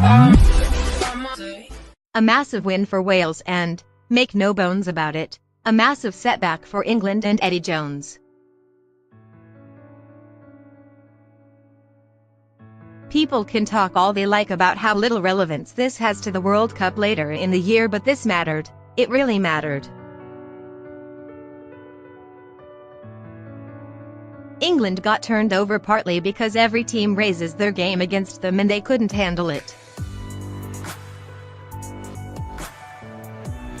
A massive win for Wales and, make no bones about it, a massive setback for England and Eddie Jones. People can talk all they like about how little relevance this has to the World Cup later in the year, but this mattered. It really mattered. England got turned over partly because every team raises their game against them and they couldn't handle it.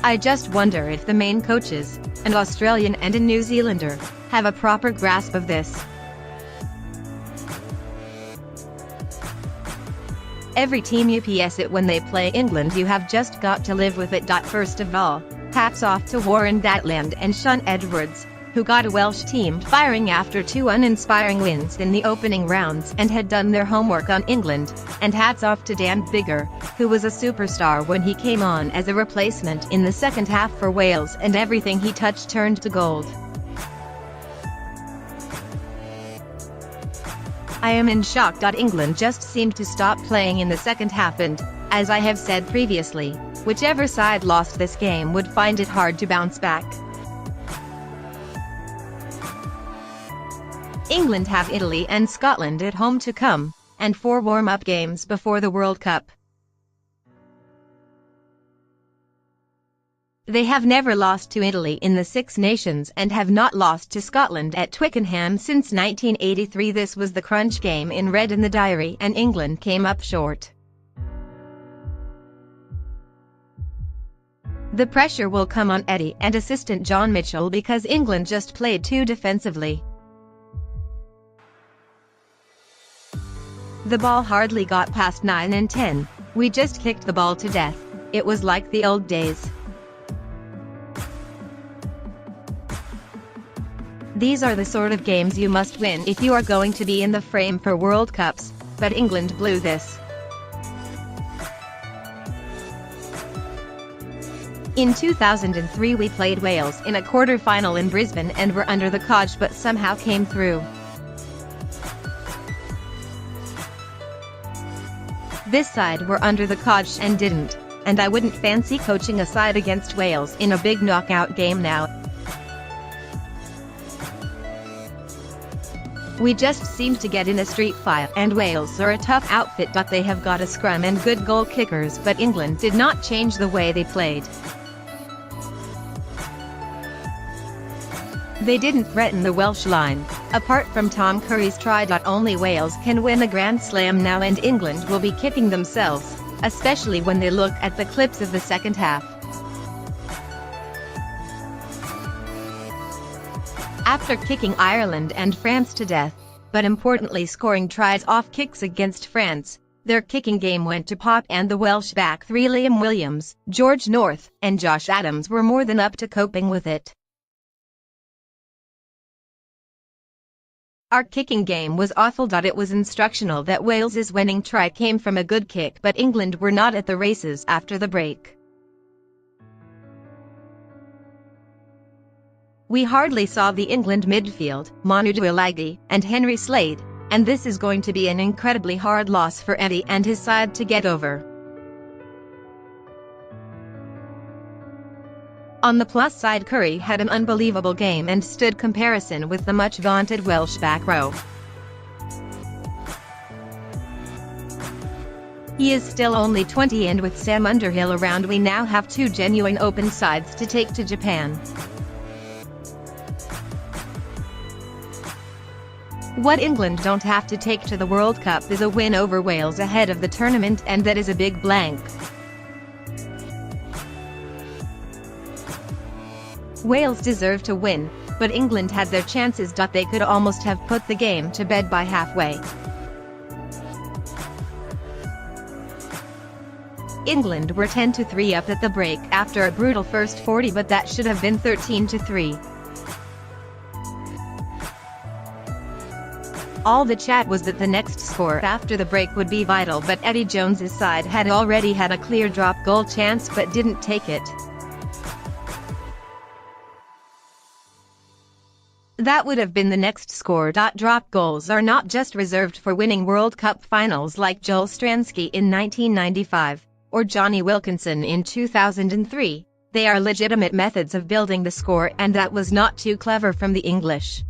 I just wonder if the main coaches, an Australian and a New Zealander, have a proper grasp of this. Every team UPS it when they play England, you have just got to live with it. First of all, hats off to Warren Gatland and Sean Edwards, who got a Welsh team firing after two uninspiring wins in the opening rounds and had done their homework on England, and hats off to Dan Biggar, who was a superstar when he came on as a replacement in the second half for Wales, and everything he touched turned to gold. I am in shock. England just seemed to stop playing in the second half and, as I have said previously, whichever side lost this game would find it hard to bounce back. England have Italy and Scotland at home to come, and 4 warm-up games before the World Cup. They have never lost to Italy in the Six Nations and have not lost to Scotland at Twickenham since 1983. This was the crunch game in red in the diary, and England came up short. The pressure will come on Eddie and assistant John Mitchell because England just played too defensively. The ball hardly got past 9 and 10. We just kicked the ball to death. It was like the old days. These are the sort of games you must win if you are going to be in the frame for World Cups, but England blew this. In 2003 we played Wales in a quarter-final in Brisbane and were under the cosh but somehow came through. This side were under the cosh and didn't, and I wouldn't fancy coaching a side against Wales in a big knockout game now. We just seemed to get in a street fight, and Wales are a tough outfit. They have got a scrum and good goal kickers, but England did not change the way they played. They didn't threaten the Welsh line. Apart from Tom Curry's try. Only Wales can win a Grand Slam now, and England will be kicking themselves, especially when they look at the clips of the second half. After kicking Ireland and France to death, but importantly scoring tries off kicks against France, their kicking game went to pot, and the Welsh back three Liam Williams, George North, and Josh Adams were more than up to coping with it. Our kicking game was awful. It was instructional that Wales's winning try came from a good kick, but England were not at the races after the break. We hardly saw the England midfield, Manu Tuilagi and Henry Slade, and this is going to be an incredibly hard loss for Eddie and his side to get over. On the plus side, Curry had an unbelievable game and stood comparison with the much vaunted Welsh back row. He is still only 20, and with Sam Underhill around we now have 2 genuine open sides to take to Japan. What England don't have to take to the World Cup is a win over Wales ahead of the tournament, and that is a big blank. Wales deserved to win, but England had their chances. They could almost have put the game to bed by halfway. England were 10-3 up at the break after a brutal first 40, but that should have been 13-3. All the chat was that the next score after the break would be vital, but Eddie Jones's side had already had a clear drop goal chance but didn't take it. that would have been the next score. Drop goals are not just reserved for winning World Cup finals like Joel Stransky in 1995 or Johnny Wilkinson in 2003. They are legitimate methods of building the score, and that was not too clever from the English.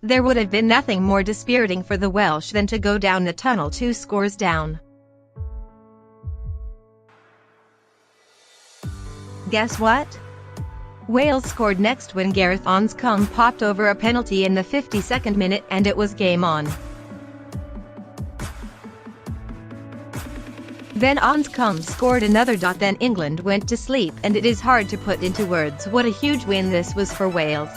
There would have been nothing more dispiriting for the Welsh than to go down the tunnel 2 scores down. Guess what? Wales scored next when Gareth Anscombe popped over a penalty in the 52nd minute, and it was game on. Then Anscombe scored another. Then England went to sleep, and it is hard to put into words what a huge win this was for Wales.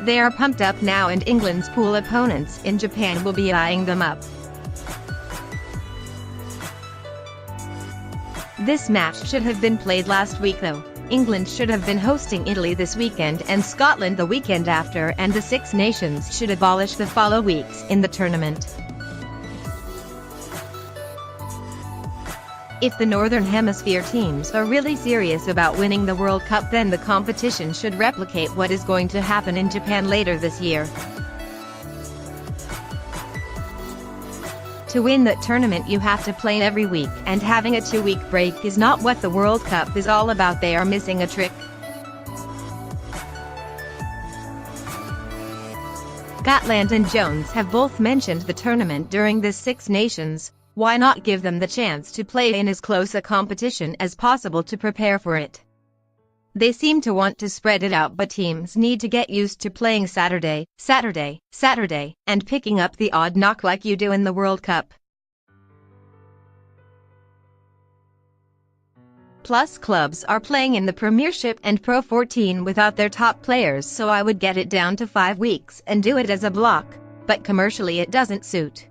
They are pumped up now, and England's pool opponents in Japan will be eyeing them up. This match should have been played last week though. England should have been hosting Italy this weekend and Scotland the weekend after, and the Six Nations should abolish the follow weeks in the tournament. If the Northern Hemisphere teams are really serious about winning the World Cup, then the competition should replicate what is going to happen in Japan later this year. To win that tournament you have to play every week, and having a 2-week break is not what the World Cup is all about. They are missing a trick. Gatland and Jones have both mentioned the tournament during this Six Nations. Why not give them the chance to play in as close a competition as possible to prepare for it? They seem to want to spread it out, but teams need to get used to playing Saturday, and picking up the odd knock like you do in the World Cup. Plus, clubs are playing in the Premiership and Pro 14 without their top players, so I would get it down to 5 weeks and do it as a block, but commercially it doesn't suit.